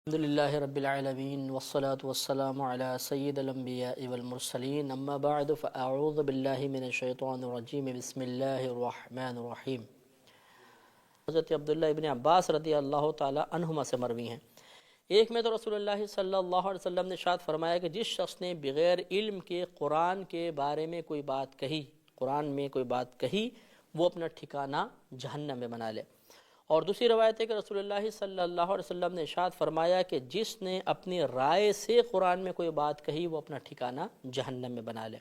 الحمدللہ رب العالمین والصلاة والسلام علی سید الانبیاء والمرسلین اما بعد فاعوذ باللہ من الشیطان الرجیم بسم اللہ الرحمن الرحیم۔ حضرت عبداللہ ابن عباس رضی اللہ تعالی عنہما سے مروی ہیں، ایک میں تو رسول اللہ صلی اللہ علیہ وسلم نے ارشاد فرمایا کہ جس شخص نے بغیر علم کے قرآن کے بارے میں کوئی بات کہی، قرآن میں کوئی بات کہی، وہ اپنا ٹھکانہ جہنم میں بنا لے۔ اور دوسری روایت ہے کہ رسول اللہ صلی اللہ علیہ وسلم نے ارشاد فرمایا کہ جس نے اپنی رائے سے قرآن میں کوئی بات کہی وہ اپنا ٹھکانہ جہنم میں بنا لے۔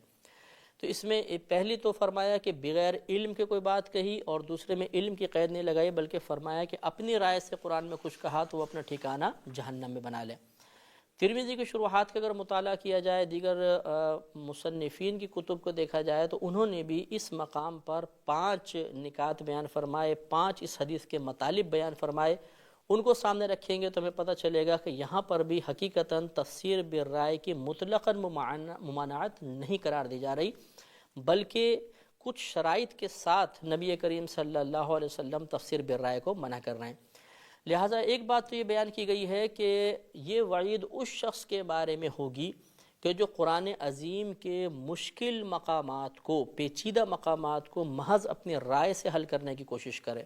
تو اس میں پہلی تو فرمایا کہ بغیر علم کے کوئی بات کہی، اور دوسرے میں علم کی قید نہیں لگائی بلکہ فرمایا کہ اپنی رائے سے قرآن میں کچھ کہا تو وہ اپنا ٹھکانہ جہنم میں بنا لے۔ ترمذی کی شروحات کا اگر مطالعہ کیا جائے، دیگر مصنفین کی کتب کو دیکھا جائے تو انہوں نے بھی اس مقام پر 5 نکات بیان فرمائے، 5 اس حدیث کے مطالب بیان فرمائے۔ ان کو سامنے رکھیں گے تو ہمیں پتہ چلے گا کہ یہاں پر بھی حقیقتاً تفسیر بالرائے کی مطلقاً ممانعت نہیں قرار دی جا رہی، بلکہ کچھ شرائط کے ساتھ نبی کریم صلی اللہ علیہ وسلم تفسیر بالرائے کو منع کر رہے ہیں۔ لہٰذا ایک بات تو یہ بیان کی گئی ہے کہ یہ وعید اس شخص کے بارے میں ہوگی کہ جو قرآن عظیم کے مشکل مقامات کو، پیچیدہ مقامات کو محض اپنی رائے سے حل کرنے کی کوشش کرے۔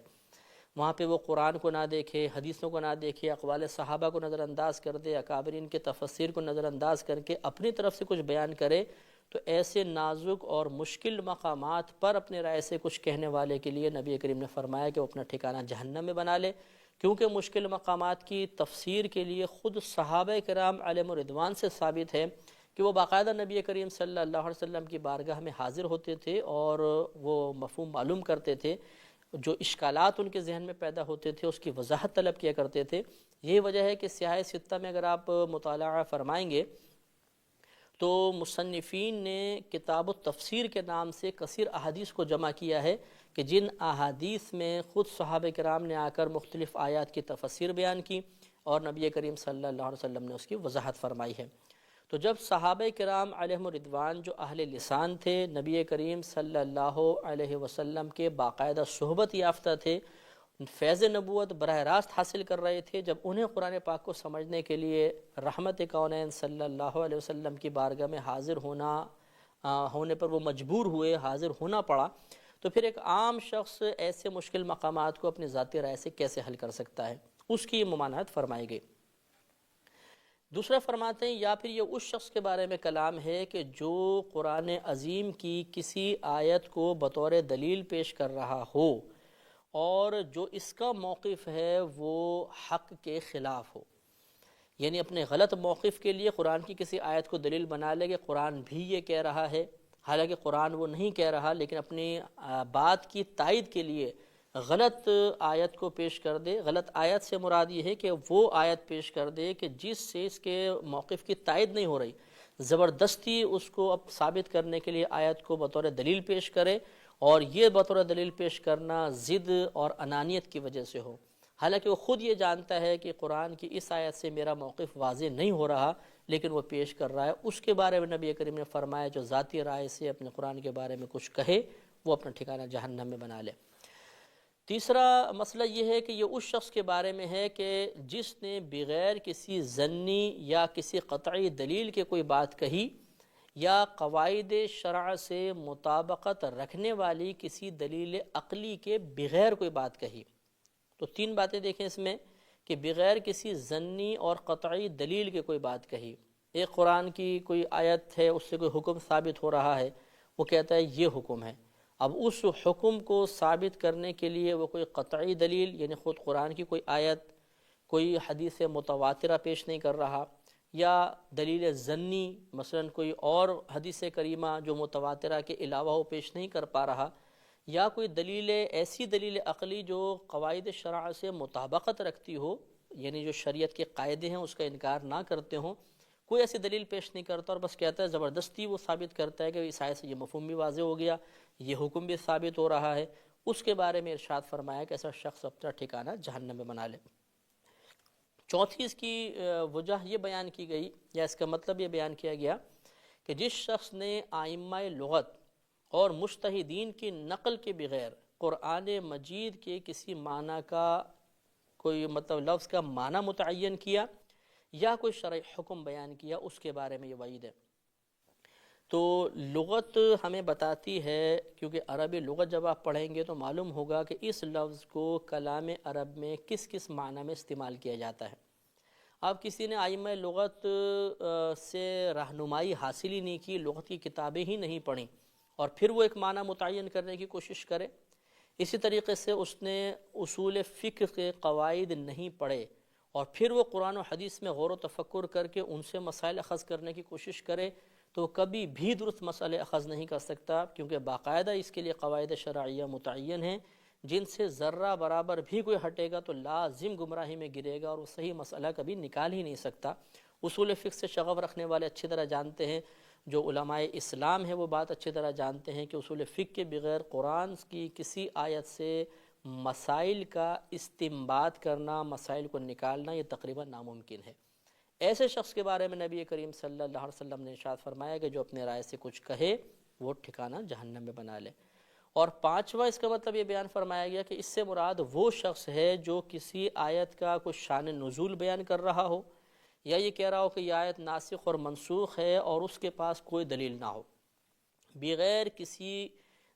وہاں پہ وہ قرآن کو نہ دیکھے، حدیثوں کو نہ دیکھے، اقوال صحابہ کو نظر انداز کر دے، اکابرین کے تفسیر کو نظر انداز کر کے اپنی طرف سے کچھ بیان کرے، تو ایسے نازک اور مشکل مقامات پر اپنے رائے سے کچھ کہنے والے کے لیے نبی کریم نے فرمایا کہ وہ اپنا ٹھکانہ جہنم میں بنا لے، کیونکہ مشکل مقامات کی تفسیر کے لیے خود صحابہ کرام علیہم رضوان سے ثابت ہے کہ وہ باقاعدہ نبی کریم صلی اللہ علیہ وسلم کی بارگاہ میں حاضر ہوتے تھے اور وہ مفہوم معلوم کرتے تھے، جو اشکالات ان کے ذہن میں پیدا ہوتے تھے اس کی وضاحت طلب کیا کرتے تھے۔ یہی وجہ ہے کہ سیاہ ستہ میں اگر آپ مطالعہ فرمائیں گے تو مصنفین نے کتاب التفسیر کے نام سے کثیر احادیث کو جمع کیا ہے کہ جن احادیث میں خود صحابہ کرام نے آ کر مختلف آیات کی تفسیر بیان کی اور نبی کریم صلی اللہ علیہ وسلم نے اس کی وضاحت فرمائی ہے۔ تو جب صحابہ کرام علیہم رضوان جو اہل لسان تھے، نبی کریم صلی اللہ علیہ وسلم کے باقاعدہ صحبت یافتہ تھے، فیض نبوت براہ راست حاصل کر رہے تھے، جب انہیں قرآن پاک کو سمجھنے کے لیے رحمت کونین صلی اللہ علیہ وسلم کی بارگاہ میں حاضر ہونے پر وہ مجبور ہوئے، حاضر ہونا پڑا، تو پھر ایک عام شخص ایسے مشکل مقامات کو اپنی ذاتی رائے سے کیسے حل کر سکتا ہے؟ اس کی ممانعت فرمائی گئی۔ دوسرا فرماتے ہیں یا پھر یہ اس شخص کے بارے میں کلام ہے کہ جو قرآن عظیم کی کسی آیت کو بطور دلیل پیش کر رہا ہو اور جو اس کا موقف ہے وہ حق کے خلاف ہو، یعنی اپنے غلط موقف کے لیے قرآن کی کسی آیت کو دلیل بنا لے کہ قرآن بھی یہ کہہ رہا ہے، حالانکہ قرآن وہ نہیں کہہ رہا، لیکن اپنی بات کی تائید کے لیے غلط آیت کو پیش کر دے۔ غلط آیت سے مراد یہ ہے کہ وہ آیت پیش کر دے کہ جس سے اس کے موقف کی تائید نہیں ہو رہی، زبردستی اس کو اب ثابت کرنے کے لیے آیت کو بطور دلیل پیش کرے، اور یہ بطور دلیل پیش کرنا ضد اور انانیت کی وجہ سے ہو، حالانکہ وہ خود یہ جانتا ہے کہ قرآن کی اس آیت سے میرا موقف واضح نہیں ہو رہا، لیکن وہ پیش کر رہا ہے۔ اس کے بارے میں نبی کریم نے فرمایا جو ذاتی رائے سے اپنے قرآن کے بارے میں کچھ کہے وہ اپنا ٹھکانہ جہنم میں بنا لے۔ تیسرا مسئلہ یہ ہے کہ یہ اس شخص کے بارے میں ہے کہ جس نے بغیر کسی ظنی یا کسی قطعی دلیل کے کوئی بات کہی یا قواعد شرع سے مطابقت رکھنے والی کسی دلیل عقلی کے بغیر کوئی بات کہی۔ تو 3 باتیں دیکھیں اس میں کہ بغیر کسی ظنی اور قطعی دلیل کے کوئی بات کہی۔ ایک قرآن کی کوئی آیت ہے، اس سے کوئی حکم ثابت ہو رہا ہے، وہ کہتا ہے یہ حکم ہے، اب اس حکم کو ثابت کرنے کے لیے وہ کوئی قطعی دلیل یعنی خود قرآن کی کوئی آیت، کوئی حدیث متواترہ پیش نہیں کر رہا، یا دلیل ظنی مثلا کوئی اور حدیث کریمہ جو متواترہ کے علاوہ وہ پیش نہیں کر پا رہا، یا کوئی دلیل ایسی دلیل عقلی جو قواعد شرع سے مطابقت رکھتی ہو، یعنی جو شریعت کے قاعدے ہیں اس کا انکار نہ کرتے ہوں، کوئی ایسی دلیل پیش نہیں کرتا اور بس کہتا ہے زبردستی وہ ثابت کرتا ہے کہ اس آیت سے یہ مفہوم بھی واضح ہو گیا، یہ حکم بھی ثابت ہو رہا ہے، اس کے بارے میں ارشاد فرمایا کہ ایسا شخص اپنا ٹھکانہ جہنم میں بنا لے۔ چوتھی اس کی وجہ یہ بیان کی گئی یا اس کا مطلب یہ بیان کیا گیا کہ جس شخص نے ائمہ لغت اور مجتہدین کی نقل کے بغیر قرآن مجید کے کسی معنی کا کوئی مطلب لفظ کا معنی متعین کیا یا کوئی شرعی حکم بیان کیا اس کے بارے میں یہ وعید ہے۔ تو لغت ہمیں بتاتی ہے، کیونکہ عربی لغت جب آپ پڑھیں گے تو معلوم ہوگا کہ اس لفظ کو کلام عرب میں کس کس معنی میں استعمال کیا جاتا ہے۔ اب کسی نے ائمہ لغت سے رہنمائی حاصل ہی نہیں کی، لغت کی کتابیں ہی نہیں پڑھیں، اور پھر وہ ایک معنی متعین کرنے کی کوشش کرے، اسی طریقے سے اس نے اصول فقہ کے قواعد نہیں پڑھے اور پھر وہ قرآن و حدیث میں غور و تفکر کر کے ان سے مسائل اخذ کرنے کی کوشش کرے، تو کبھی بھی درست مسئلے اخذ نہیں کر سکتا، کیونکہ باقاعدہ اس کے لیے قواعد شرعیہ متعین ہیں جن سے ذرہ برابر بھی کوئی ہٹے گا تو لازم گمراہی میں گرے گا اور وہ صحیح مسئلہ کبھی نکال ہی نہیں سکتا۔ اصول فقہ سے شغف رکھنے والے اچھی طرح جانتے ہیں، جو علماء اسلام ہیں وہ بات اچھی طرح جانتے ہیں کہ اصول فقہ کے بغیر قرآن کی کسی آیت سے مسائل کا استنباط کرنا، مسائل کو نکالنا، یہ تقریباً ناممکن ہے۔ ایسے شخص کے بارے میں نبی کریم صلی اللہ علیہ وسلم نے ارشاد فرمایا کہ جو اپنے رائے سے کچھ کہے وہ ٹھکانہ جہنم میں بنا لے۔ اور پانچواں اس کا مطلب یہ بیان فرمایا گیا کہ اس سے مراد وہ شخص ہے جو کسی آیت کا کچھ شان نزول بیان کر رہا ہو، یا یہ کہہ رہا ہو کہ یہ آیت ناسخ اور منسوخ ہے اور اس کے پاس کوئی دلیل نہ ہو، بغیر کسی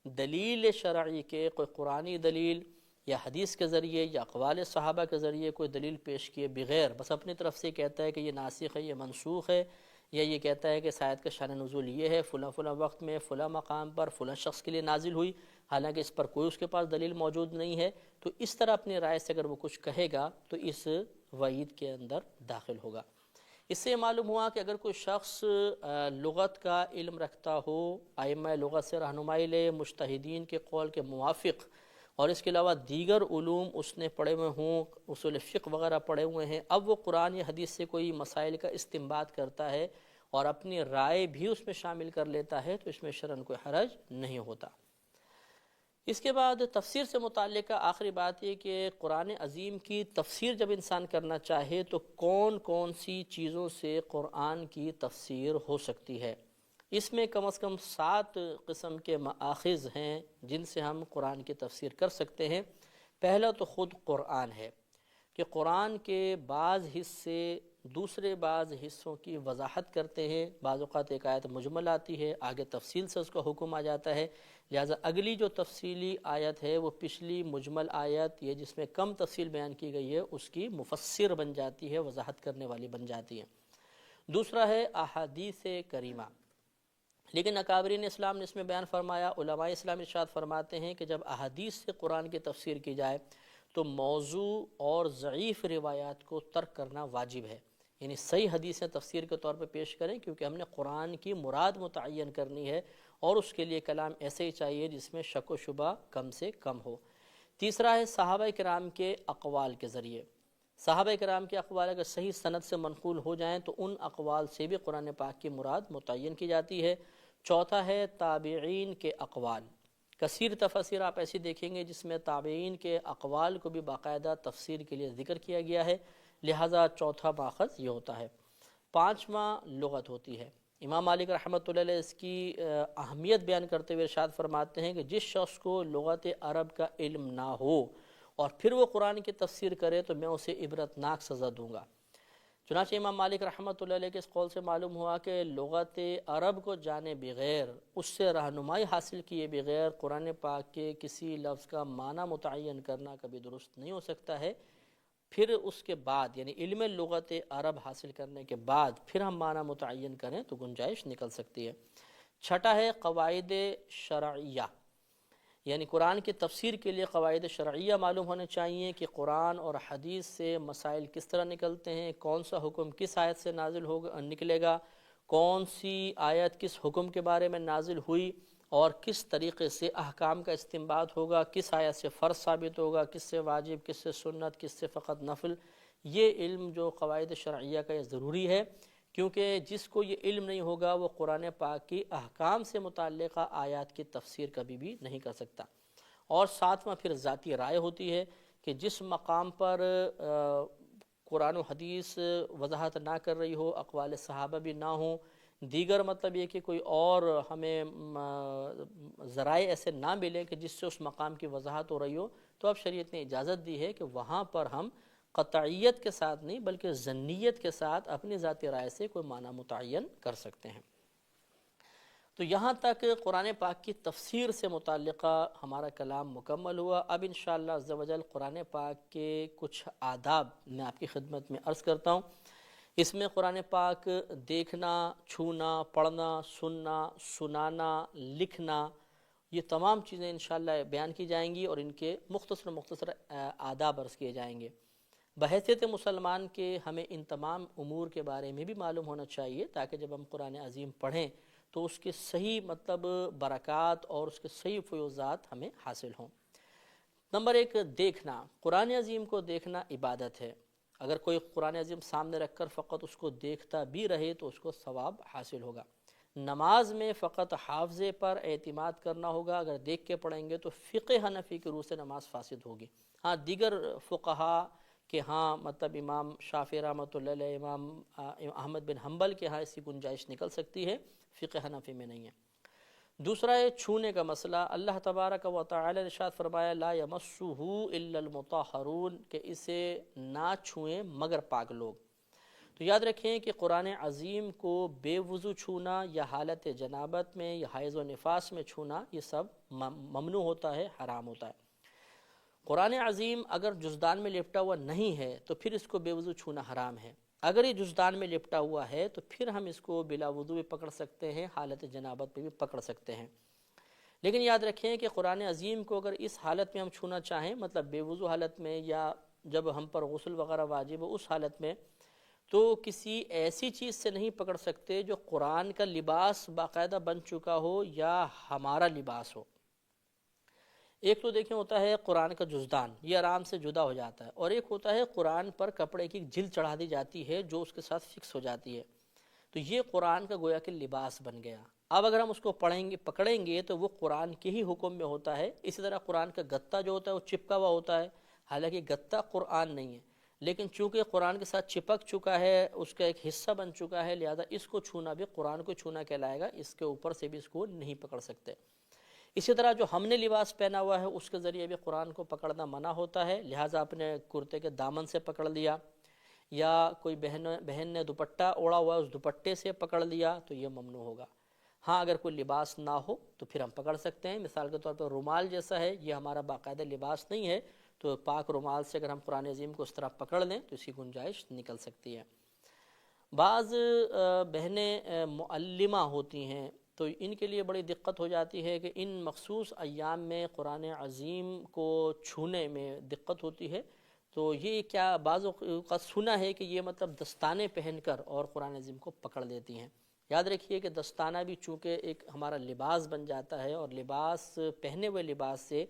دلیل شرعی کے، کوئی قرآنی دلیل یا حدیث کے ذریعے یا اقوال صحابہ کے ذریعے کوئی دلیل پیش کیے بغیر بس اپنی طرف سے کہتا ہے کہ یہ ناسخ ہے، یہ منسوخ ہے، یا یہ کہتا ہے کہ اس آیت کا شان نزول یہ ہے، فلاں فلاں وقت میں فلاں مقام پر فلاں شخص کے لیے نازل ہوئی، حالانکہ اس پر کوئی اس کے پاس دلیل موجود نہیں ہے، تو اس طرح اپنی رائے سے اگر وہ کچھ کہے گا تو اس وعید کے اندر داخل ہوگا۔ اس سے معلوم ہوا کہ اگر کوئی شخص لغت کا علم رکھتا ہو، ائمہ لغت سے رہنمائی لے، مجتہدین کے قول کے موافق، اور اس کے علاوہ دیگر علوم اس نے پڑھے ہوئے ہوں، اصول فقہ وغیرہ پڑھے ہوئے ہیں، اب وہ قرآن یا حدیث سے کوئی مسائل کا استنباط کرتا ہے اور اپنی رائے بھی اس میں شامل کر لیتا ہے، تو اس میں شرعاً کوئی حرج نہیں ہوتا۔ اس کے بعد تفسیر سے متعلقہ آخری بات یہ کہ قرآن عظیم کی تفسیر جب انسان کرنا چاہے تو کون کون سی چیزوں سے قرآن کی تفسیر ہو سکتی ہے۔ اس میں کم از کم 7 قسم کے مآخذ ہیں جن سے ہم قرآن کی تفسیر کر سکتے ہیں۔ پہلا تو خود قرآن ہے کہ قرآن کے بعض حصے دوسرے بعض حصوں کی وضاحت کرتے ہیں، بعض اوقات ایک آیت مجمل آتی ہے، آگے تفصیل سے اس کا حکم آ جاتا ہے، لہٰذا اگلی جو تفصیلی آیت ہے وہ پچھلی مجمل آیت یہ جس میں کم تفصیل بیان کی گئی ہے اس کی مفسر بن جاتی ہے، وضاحت کرنے والی بن جاتی ہے۔ دوسرا ہے احادیث کریمہ، لیکن اکابرین اسلام نے اس میں بیان فرمایا، علماء اسلام ارشاد فرماتے ہیں کہ جب احادیث سے قرآن کی تفسیر کی جائے تو موضوع اور ضعیف روایات کو ترک کرنا واجب ہے، یعنی صحیح حدیثیں تفسیر کے طور پہ پیش کریں، کیونکہ ہم نے قرآن کی مراد متعین کرنی ہے اور اس کے لیے کلام ایسے ہی چاہیے جس میں شک و شبہ کم سے کم ہو۔ تیسرا ہے صحابہ کرام کے اقوال کے ذریعے، صحابہ کرام کے اقوال اگر صحیح سند سے منقول ہو جائیں تو ان اقوال سے بھی قرآن پاک کی مراد متعین کی جاتی ہے۔ چوتھا ہے تابعین کے اقوال، کثیر تفاسیر آپ ایسی دیکھیں گے جس میں تابعین کے اقوال کو بھی باقاعدہ تفسیر کے لیے ذکر کیا گیا ہے، لہٰذا چوتھا ماخذ یہ ہوتا ہے۔ پانچواں لغت ہوتی ہے۔ امام مالک رحمۃ اللہ علیہ اس کی اہمیت بیان کرتے ہوئے ارشاد فرماتے ہیں کہ جس شخص کو لغت عرب کا علم نہ ہو اور پھر وہ قرآن کی تفسیر کرے تو میں اسے عبرتناک سزا دوں گا۔ چنانچہ امام مالک رحمۃ اللہ علیہ کے اس قول سے معلوم ہوا کہ لغت عرب کو جانے بغیر، اس سے رہنمائی حاصل کیے بغیر قرآن پاک کے کسی لفظ کا معنی متعین کرنا کبھی درست نہیں ہو سکتا ہے۔ پھر اس کے بعد یعنی علم لغت عرب حاصل کرنے کے بعد پھر ہم معنی متعین کریں تو گنجائش نکل سکتی ہے۔ چھٹا ہے قواعد شرعیہ، یعنی قرآن کی تفسیر کے لیے قواعد شرعیہ معلوم ہونے چاہیے کہ قرآن اور حدیث سے مسائل کس طرح نکلتے ہیں، کون سا حکم کس آیت سے نازل نکلے گا، کون سی آیت کس حکم کے بارے میں نازل ہوئی اور کس طریقے سے احکام کا استنباط ہوگا، کس آیت سے فرض ثابت ہوگا، کس سے واجب، کس سے سنت، کس سے فقط نفل۔ یہ علم جو قواعد شرعیہ کا یہ ضروری ہے، کیونکہ جس کو یہ علم نہیں ہوگا وہ قرآن پاک کی احکام سے متعلقہ آیات کی تفسیر کبھی بھی نہیں کر سکتا۔ اور ساتواں پھر ذاتی رائے ہوتی ہے کہ جس مقام پر قرآن و حدیث وضاحت نہ کر رہی ہو، اقوال صحابہ بھی نہ ہوں، دیگر مطلب یہ کہ کوئی اور ہمیں ذرائع ایسے نہ ملے کہ جس سے اس مقام کی وضاحت ہو رہی ہو، تو اب شریعت نے اجازت دی ہے کہ وہاں پر ہم قطعیت کے ساتھ نہیں بلکہ ظنیت کے ساتھ اپنی ذاتی رائے سے کوئی معنی متعین کر سکتے ہیں۔ تو یہاں تک قرآن پاک کی تفسیر سے متعلقہ ہمارا کلام مکمل ہوا۔ اب انشاءاللہ عز و جل قرآن پاک کے کچھ آداب میں آپ کی خدمت میں عرض کرتا ہوں۔ اس میں قرآن پاک دیکھنا، چھونا، پڑھنا، سننا، سنانا، لکھنا، یہ تمام چیزیں انشاءاللہ بیان کی جائیں گی اور ان کے مختصر آداب عرض کیے جائیں گے۔ بحیثیت مسلمان کے ہمیں ان تمام امور کے بارے میں بھی معلوم ہونا چاہیے تاکہ جب ہم قرآن عظیم پڑھیں تو اس کے صحیح برکات اور اس کے صحیح فیوزات ہمیں حاصل ہوں۔ نمبر 1، دیکھنا۔ قرآن عظیم کو دیکھنا عبادت ہے۔ اگر کوئی قرآن عظیم سامنے رکھ کر فقط اس کو دیکھتا بھی رہے تو اس کو ثواب حاصل ہوگا۔ نماز میں فقط حافظے پر اعتماد کرنا ہوگا۔ اگر دیکھ کے پڑھیں گے تو فقہ حنفی کی روح سے نماز فاسد ہوگی۔ ہاں دیگر فقہا کہ امام شافعی رحمۃ اللہ علیہ، امام احمد بن حنبل کے اس کی گنجائش نکل سکتی ہے، فقہ حنفی میں نہیں ہے۔ دوسرا ہے چھونے کا مسئلہ۔ اللہ تبارک و تعالی نے ارشاد فرمایا لا یمسہ الا المطہرون، کہ اسے نہ چھوئیں مگر پاک لوگ۔ تو یاد رکھیں کہ قرآن عظیم کو بے وضو چھونا یا حالت جنابت میں یا حیض و نفاس میں چھونا یہ سب ممنوع ہوتا ہے، حرام ہوتا ہے۔ قرآن عظیم اگر جزدان میں لپٹا ہوا نہیں ہے تو پھر اس کو بے وضو چھونا حرام ہے۔ اگر یہ جزدان میں لپٹا ہوا ہے تو پھر ہم اس کو بلا وضو بھی پکڑ سکتے ہیں، حالت جنابت پہ بھی پکڑ سکتے ہیں۔ لیکن یاد رکھیں کہ قرآن عظیم کو اگر اس حالت میں ہم چھونا چاہیں، مطلب بے وضو حالت میں یا جب ہم پر غسل وغیرہ واجب ہو اس حالت میں، تو کسی ایسی چیز سے نہیں پکڑ سکتے جو قرآن کا لباس باقاعدہ بن چکا ہو یا ہمارا لباس ہو۔ ایک تو دیکھیں ہوتا ہے قرآن کا جزدان، یہ آرام سے جدا ہو جاتا ہے، اور ایک ہوتا ہے قرآن پر کپڑے کی جلد چڑھا دی جاتی ہے جو اس کے ساتھ فکس ہو جاتی ہے۔ تو یہ قرآن کا گویا کہ لباس بن گیا۔ اب اگر ہم اس کو پکڑیں گے تو وہ قرآن کے ہی حکم میں ہوتا ہے۔ اسی طرح قرآن کا گتہ جو ہوتا ہے وہ چپکا ہوا ہوتا ہے، حالانکہ گتہ قرآن نہیں ہے، لیکن چونکہ قرآن کے ساتھ چپک چکا ہے، اس کا ایک حصہ بن چکا ہے، لہذا اس کو چھونا بھی قرآن کو چھونا کہلائے گا، اس کے اوپر سے بھی اس کو نہیں پکڑ سکتے۔ اسی طرح جو ہم نے لباس پہنا ہوا ہے اس کے ذریعے بھی قرآن کو پکڑنا منع ہوتا ہے، لہٰذا اپنے کرتے کے دامن سے پکڑ لیا یا کوئی بہن نے دوپٹہ اوڑا ہوا اس دوپٹے سے پکڑ لیا تو یہ ممنوع ہوگا۔ ہاں اگر کوئی لباس نہ ہو تو پھر ہم پکڑ سکتے ہیں، مثال کے طور پر رومال جیسا ہے، یہ ہمارا باقاعدہ لباس نہیں ہے، تو پاک رومال سے اگر ہم قرآن عظیم کو اس طرح پکڑ لیں تو اس کی گنجائش نکل سکتی ہے۔ بعض بہنیں معلمہ ہوتی ہیں تو ان کے لیے بڑی دقت ہو جاتی ہے کہ ان مخصوص ایام میں قرآن عظیم کو چھونے میں دقت ہوتی ہے، تو یہ کیا بعض اوقات سنا ہے کہ یہ مطلب دستانے پہن کر اور قرآن عظیم کو پکڑ لیتی ہیں۔ یاد رکھیے کہ دستانہ بھی چونکہ ایک ہمارا لباس بن جاتا ہے اور لباس پہنے ہوئے لباس سے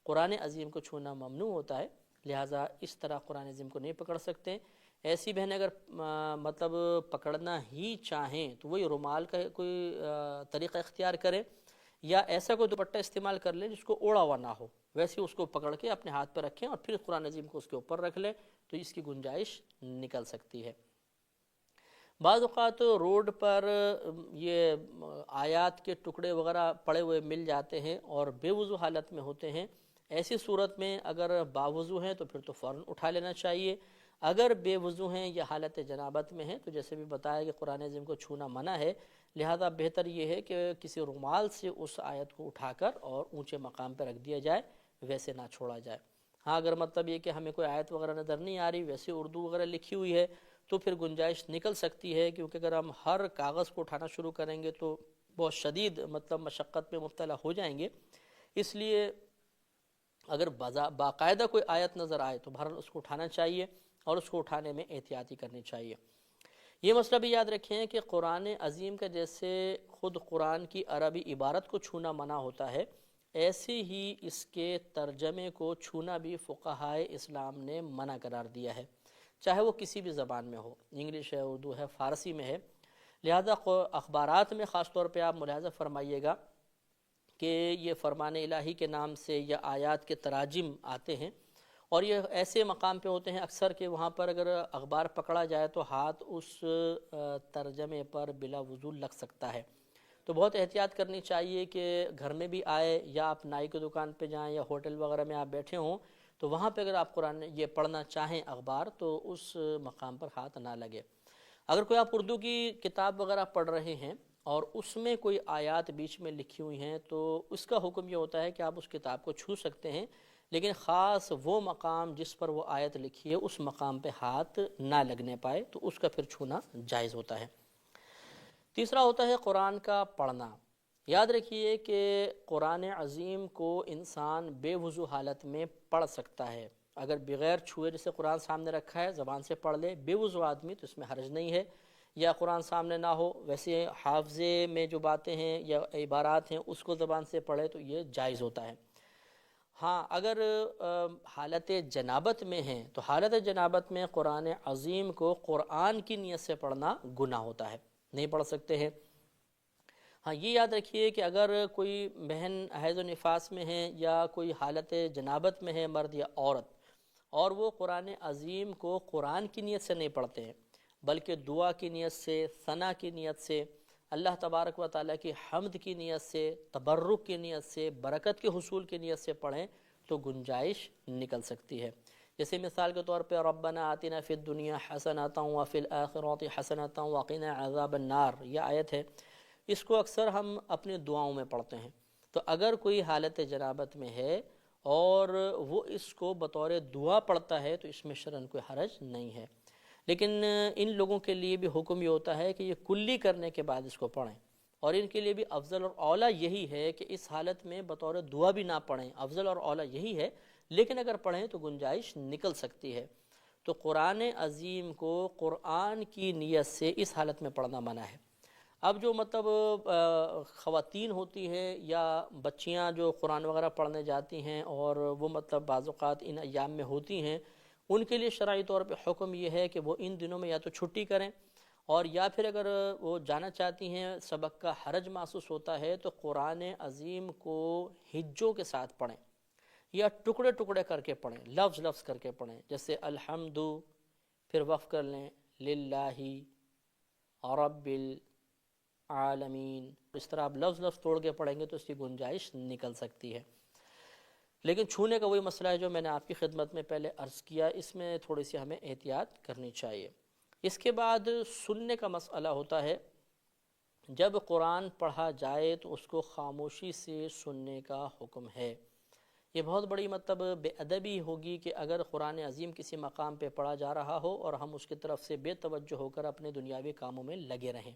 قرآن عظیم کو چھونا ممنوع ہوتا ہے، لہٰذا اس طرح قرآن عظیم کو نہیں پکڑ سکتے۔ ایسی بہنیں اگر مطلب پکڑنا ہی چاہیں تو وہی رومال کا کوئی طریقہ اختیار کریں یا ایسا کوئی دوپٹہ استعمال کر لیں جس کو اوڑا ہوا نہ ہو، ویسے اس کو پکڑ کے اپنے ہاتھ پہ رکھیں اور پھر قرآن عظیم کو اس کے اوپر رکھ لیں تو اس کی گنجائش نکل سکتی ہے۔ بعض اوقات روڈ پر یہ آیات کے ٹکڑے وغیرہ پڑے ہوئے مل جاتے ہیں اور بے وضو حالت میں ہوتے ہیں، ایسی صورت میں اگر باوضو ہیں تو پھر تو فوراً اٹھا لینا چاہیے۔ اگر بے وضو ہیں یا حالت جنابت میں ہیں تو جیسے بھی بتایا کہ قرآن عظیم کو چھونا منع ہے، لہذا بہتر یہ ہے کہ کسی رومال سے اس آیت کو اٹھا کر اور اونچے مقام پہ رکھ دیا جائے، ویسے نہ چھوڑا جائے۔ ہاں اگر مطلب یہ کہ ہمیں کوئی آیت وغیرہ نظر نہیں آ رہی، ویسے اردو وغیرہ لکھی ہوئی ہے تو پھر گنجائش نکل سکتی ہے، کیونکہ اگر ہم ہر کاغذ کو اٹھانا شروع کریں گے تو بہت شدید مطلب مشقت میں مبتلا ہو جائیں گے۔ اس لیے اگر باقاعدہ کوئی آیت نظر آئے تو بہرحال اس کو اٹھانا چاہیے اور اس کو اٹھانے میں احتیاطی کرنی چاہیے۔ یہ مسئلہ بھی یاد رکھیں کہ قرآن عظیم کا جیسے خود قرآن کی عربی عبارت کو چھونا منع ہوتا ہے، ایسے ہی اس کے ترجمے کو چھونا بھی فقہائے اسلام نے منع قرار دیا ہے، چاہے وہ کسی بھی زبان میں ہو، انگلش ہے، اردو ہے، فارسی میں ہے۔ لہذا اخبارات میں خاص طور پہ آپ ملاحظہ فرمائیے گا کہ یہ فرمان الہی کے نام سے یا آیات کے تراجم آتے ہیں اور یہ ایسے مقام پہ ہوتے ہیں اکثر کہ وہاں پر اگر اخبار پکڑا جائے تو ہاتھ اس ترجمے پر بلا وضو لگ سکتا ہے، تو بہت احتیاط کرنی چاہیے کہ گھر میں بھی آئے یا آپ نائی کی دکان پہ جائیں یا ہوٹل وغیرہ میں آپ بیٹھے ہوں تو وہاں پہ اگر آپ قرآن یہ پڑھنا چاہیں اخبار تو اس مقام پر ہاتھ نہ لگے۔ اگر کوئی آپ اردو کی کتاب وغیرہ پڑھ رہے ہیں اور اس میں کوئی آیات بیچ میں لکھی ہوئی ہیں تو اس کا حکم یہ ہوتا ہے کہ آپ اس کتاب کو چھو سکتے ہیں، لیکن خاص وہ مقام جس پر وہ آیت لکھی ہے اس مقام پہ ہاتھ نہ لگنے پائے، تو اس کا پھر چھونا جائز ہوتا ہے۔ تیسرا ہوتا ہے قرآن کا پڑھنا۔ یاد رکھیے کہ قرآن عظیم کو انسان بے وضو حالت میں پڑھ سکتا ہے، اگر بغیر چھوئے جیسے قرآن سامنے رکھا ہے زبان سے پڑھ لے بے وضو آدمی تو اس میں حرج نہیں ہے، یا قرآن سامنے نہ ہو ویسے حافظے میں جو باتیں ہیں یا عبارات ہیں اس کو زبان سے پڑھے تو یہ جائز ہوتا ہے۔ ہاں اگر حالت جنابت میں ہیں تو حالت جنابت میں قرآن عظیم کو قرآن کی نیت سے پڑھنا گناہ ہوتا ہے، نہیں پڑھ سکتے ہیں۔ ہاں یہ یاد رکھیے کہ اگر کوئی بہن حیض و نفاس میں ہے یا کوئی حالت جنابت میں ہے مرد یا عورت، اور وہ قرآن عظیم کو قرآن کی نیت سے نہیں پڑھتے ہیں بلکہ دعا کی نیت سے، ثنا کی نیت سے، اللہ تبارک و تعالیٰ کی حمد کی نیت سے، تبرک کی نیت سے، برکت کے حصول کی نیت سے پڑھیں تو گنجائش نکل سکتی ہے۔ جیسے مثال کے طور پہ ربنا آتنا فی الدنیا حسنۃ وفی الآخرۃ حسنۃ وقنا عذاب النار یہ آیت ہے، اس کو اکثر ہم اپنی دعاؤں میں پڑھتے ہیں۔ تو اگر کوئی حالت جنابت میں ہے اور وہ اس کو بطور دعا پڑھتا ہے تو اس میں شرعاً کوئی حرج نہیں ہے، لیکن ان لوگوں کے لیے بھی حکم یہ ہوتا ہے کہ یہ کلی کرنے کے بعد اس کو پڑھیں، اور ان کے لیے بھی افضل اور اولیٰ یہی ہے کہ اس حالت میں بطور دعا بھی نہ پڑھیں، افضل اور اولیٰ یہی ہے، لیکن اگر پڑھیں تو گنجائش نکل سکتی ہے۔ تو قرآن عظیم کو قرآن کی نیت سے اس حالت میں پڑھنا منع ہے۔ اب جو مطلب خواتین ہوتی ہیں یا بچیاں جو قرآن وغیرہ پڑھنے جاتی ہیں اور وہ مطلب بعض اوقات ان ایام میں ہوتی ہیں، ان کے لیے شرعی طور پہ حکم یہ ہے کہ وہ ان دنوں میں یا تو چھٹی کریں، اور یا پھر اگر وہ جانا چاہتی ہیں سبق کا حرج محسوس ہوتا ہے تو قرآن عظیم کو ہجوں کے ساتھ پڑھیں یا ٹکڑے ٹکڑے کر کے پڑھیں، لفظ لفظ کر کے پڑھیں، جیسے الحمد پھر وقف کر لیں للہ رب العالمین، اس طرح آپ لفظ لفظ توڑ کے پڑھیں گے تو اس کی گنجائش نکل سکتی ہے۔ لیکن چھونے کا وہی مسئلہ ہے جو میں نے آپ کی خدمت میں پہلے عرض کیا، اس میں تھوڑی سی ہمیں احتیاط کرنی چاہیے۔ اس کے بعد سننے کا مسئلہ ہوتا ہے، جب قرآن پڑھا جائے تو اس کو خاموشی سے سننے کا حکم ہے۔ یہ بہت بڑی مطلب بے ادبی ہوگی کہ اگر قرآن عظیم کسی مقام پہ پڑھا جا رہا ہو اور ہم اس کی طرف سے بے توجہ ہو کر اپنے دنیاوی کاموں میں لگے رہیں۔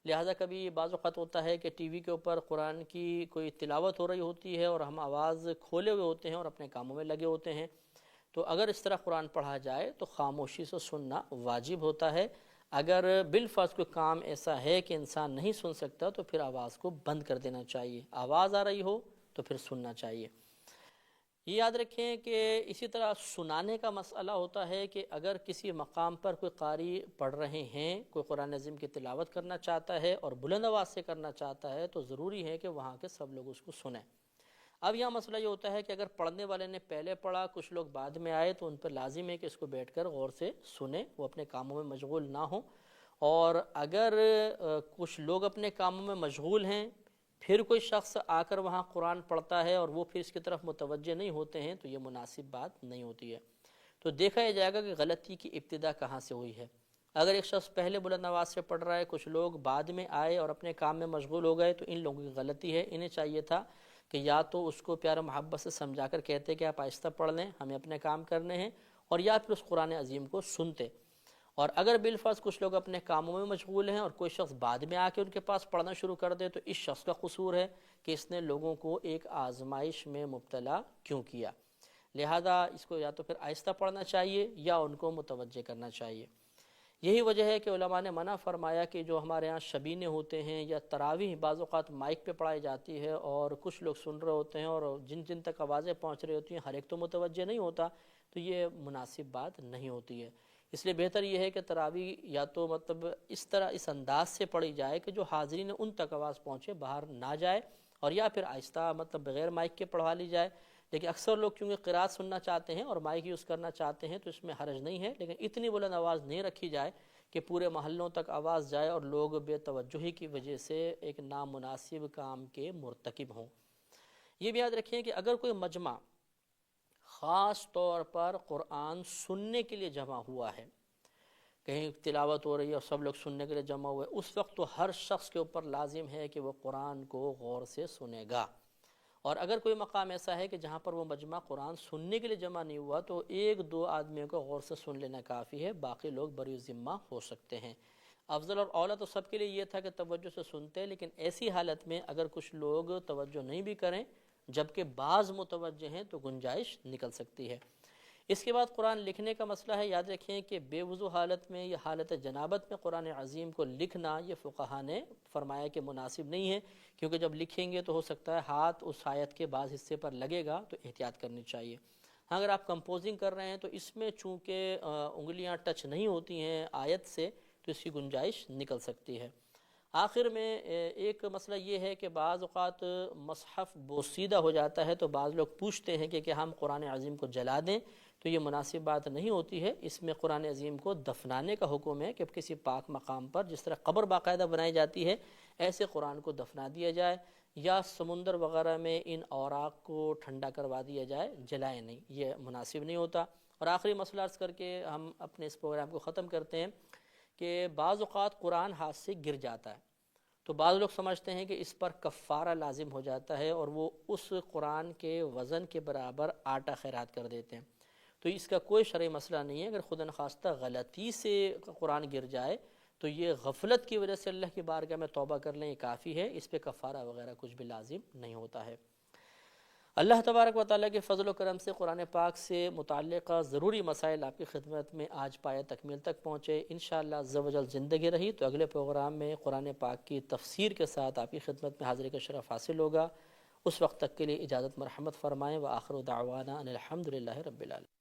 لہٰذا کبھی بعض اوقات ہوتا ہے کہ ٹی وی کے اوپر قرآن کی کوئی تلاوت ہو رہی ہوتی ہے اور ہم آواز کھولے ہوئے ہوتے ہیں اور اپنے کاموں میں لگے ہوتے ہیں، تو اگر اس طرح قرآن پڑھا جائے تو خاموشی سے سننا واجب ہوتا ہے۔ اگر بالفرض کوئی کام ایسا ہے کہ انسان نہیں سن سکتا تو پھر آواز کو بند کر دینا چاہیے، آواز آ رہی ہو تو پھر سننا چاہیے۔ یہ یاد رکھیں کہ اسی طرح سنانے کا مسئلہ ہوتا ہے کہ اگر کسی مقام پر کوئی قاری پڑھ رہے ہیں، کوئی قرآن عظیم کی تلاوت کرنا چاہتا ہے اور بلند آواز سے کرنا چاہتا ہے تو ضروری ہے کہ وہاں کے سب لوگ اس کو سنیں۔ اب یہاں مسئلہ یہ ہوتا ہے کہ اگر پڑھنے والے نے پہلے پڑھا، کچھ لوگ بعد میں آئے، تو ان پر لازم ہے کہ اس کو بیٹھ کر غور سے سنیں، وہ اپنے کاموں میں مشغول نہ ہوں۔ اور اگر کچھ لوگ اپنے کاموں میں مشغول ہیں پھر کوئی شخص آ کر وہاں قرآن پڑھتا ہے اور وہ پھر اس کی طرف متوجہ نہیں ہوتے ہیں تو یہ مناسب بات نہیں ہوتی ہے۔ تو دیکھا یہ جائے گا کہ غلطی کی ابتدا کہاں سے ہوئی ہے۔ اگر ایک شخص پہلے بلند آواز سے پڑھ رہا ہے، کچھ لوگ بعد میں آئے اور اپنے کام میں مشغول ہو گئے، تو ان لوگوں کی غلطی ہے۔ انہیں چاہیے تھا کہ یا تو اس کو پیار و محبت سے سمجھا کر کہتے کہ آپ آہستہ پڑھ لیں، ہمیں اپنے کام کرنے ہیں، اور یا پھر اس قرآن عظیم کو سنتے۔ اور اگر بالفرض کچھ لوگ اپنے کاموں میں مشغول ہیں اور کوئی شخص بعد میں آ کے ان کے پاس پڑھنا شروع کر دے تو اس شخص کا قصور ہے کہ اس نے لوگوں کو ایک آزمائش میں مبتلا کیوں کیا۔ لہذا اس کو یا تو پھر آہستہ پڑھنا چاہیے یا ان کو متوجہ کرنا چاہیے۔ یہی وجہ ہے کہ علماء نے منع فرمایا کہ جو ہمارے ہاں شبینے ہوتے ہیں یا تراویح بعض اوقات مائک پہ پڑھائی جاتی ہے اور کچھ لوگ سن رہے ہوتے ہیں اور جن جن تک آوازیں پہنچ رہی ہوتی ہیں ہر ایک تو متوجہ نہیں ہوتا، تو یہ مناسب بات نہیں ہوتی ہے۔ اس لیے بہتر یہ ہے کہ تراویح یا تو مطلب اس طرح اس انداز سے پڑھی جائے کہ جو حاضرین ان تک آواز پہنچے، باہر نہ جائے، اور یا پھر آہستہ مطلب بغیر مائک کے پڑھوا لی جائے۔ لیکن اکثر لوگ کیونکہ قرات سننا چاہتے ہیں اور مائک یوز کرنا چاہتے ہیں تو اس میں حرج نہیں ہے، لیکن اتنی بلند آواز نہیں رکھی جائے کہ پورے محلوں تک آواز جائے اور لوگ بے توجہی کی وجہ سے ایک نامناسب کام کے مرتکب ہوں۔ یہ بھی یاد رکھیں کہ اگر کوئی مجمع خاص طور پر قرآن سننے کے لیے جمع ہوا ہے، کہیں تلاوت ہو رہی ہے اور سب لوگ سننے کے لیے جمع ہوئے، اس وقت تو ہر شخص کے اوپر لازم ہے کہ وہ قرآن کو غور سے سنے گا۔ اور اگر کوئی مقام ایسا ہے کہ جہاں پر وہ مجمع قرآن سننے کے لیے جمع نہیں ہوا تو ایک دو آدمیوں کو غور سے سن لینا کافی ہے، باقی لوگ بری ذمہ ہو سکتے ہیں۔ افضل اور اولیٰ تو سب کے لیے یہ تھا کہ توجہ سے سنتے، لیکن ایسی حالت میں اگر کچھ لوگ توجہ نہیں بھی کریں جبکہ بعض متوجہ ہیں تو گنجائش نکل سکتی ہے۔ اس کے بعد قرآن لکھنے کا مسئلہ ہے۔ یاد رکھیں کہ بے وضو حالت میں یا حالت جنابت میں قرآن عظیم کو لکھنا یہ فقہا نے فرمایا کہ مناسب نہیں ہے، کیونکہ جب لکھیں گے تو ہو سکتا ہے ہاتھ اس آیت کے بعض حصے پر لگے گا، تو احتیاط کرنی چاہیے۔ ہاں اگر آپ کمپوزنگ کر رہے ہیں تو اس میں چونکہ انگلیاں ٹچ نہیں ہوتی ہیں آیت سے تو اس کی گنجائش نکل سکتی ہے۔ آخر میں ایک مسئلہ یہ ہے کہ بعض اوقات مصحف بوسیدہ ہو جاتا ہے تو بعض لوگ پوچھتے ہیں کہ ہم قرآن عظیم کو جلا دیں، تو یہ مناسب بات نہیں ہوتی ہے۔ اس میں قرآن عظیم کو دفنانے کا حکم ہے کہ کسی پاک مقام پر جس طرح قبر باقاعدہ بنائی جاتی ہے ایسے قرآن کو دفنا دیا جائے، یا سمندر وغیرہ میں ان اوراق کو ٹھنڈا کروا دیا جائے، جلائے نہیں، یہ مناسب نہیں ہوتا۔ اور آخری مسئلہ عرض کر کے ہم اپنے اس پروگرام کو ختم کرتے ہیں کہ بعض اوقات قرآن ہاتھ سے گر جاتا ہے تو بعض لوگ سمجھتے ہیں کہ اس پر کفارہ لازم ہو جاتا ہے اور وہ اس قرآن کے وزن کے برابر آٹا خیرات کر دیتے ہیں، تو اس کا کوئی شرعی مسئلہ نہیں ہے۔ اگر خدا نخواستہ غلطی سے قرآن گر جائے تو یہ غفلت کی وجہ سے اللہ کی بارگاہ میں توبہ کر لیں، یہ کافی ہے، اس پہ کفارہ وغیرہ کچھ بھی لازم نہیں ہوتا ہے۔ اللہ تبارک و تعالیٰ کے فضل و کرم سے قرآن پاک سے متعلقہ ضروری مسائل آپ کی خدمت میں آج پایہ تکمیل تک پہنچے۔ انشاءاللہ عز و جل زندگی رہی تو اگلے پروگرام میں قرآن پاک کی تفسیر کے ساتھ آپ کی خدمت میں حاضری کا شرف حاصل ہوگا۔ اس وقت تک کے لیے اجازت مرحمت فرمائیں۔ وآخر دعوانا ان الحمدللہ رب العالمین۔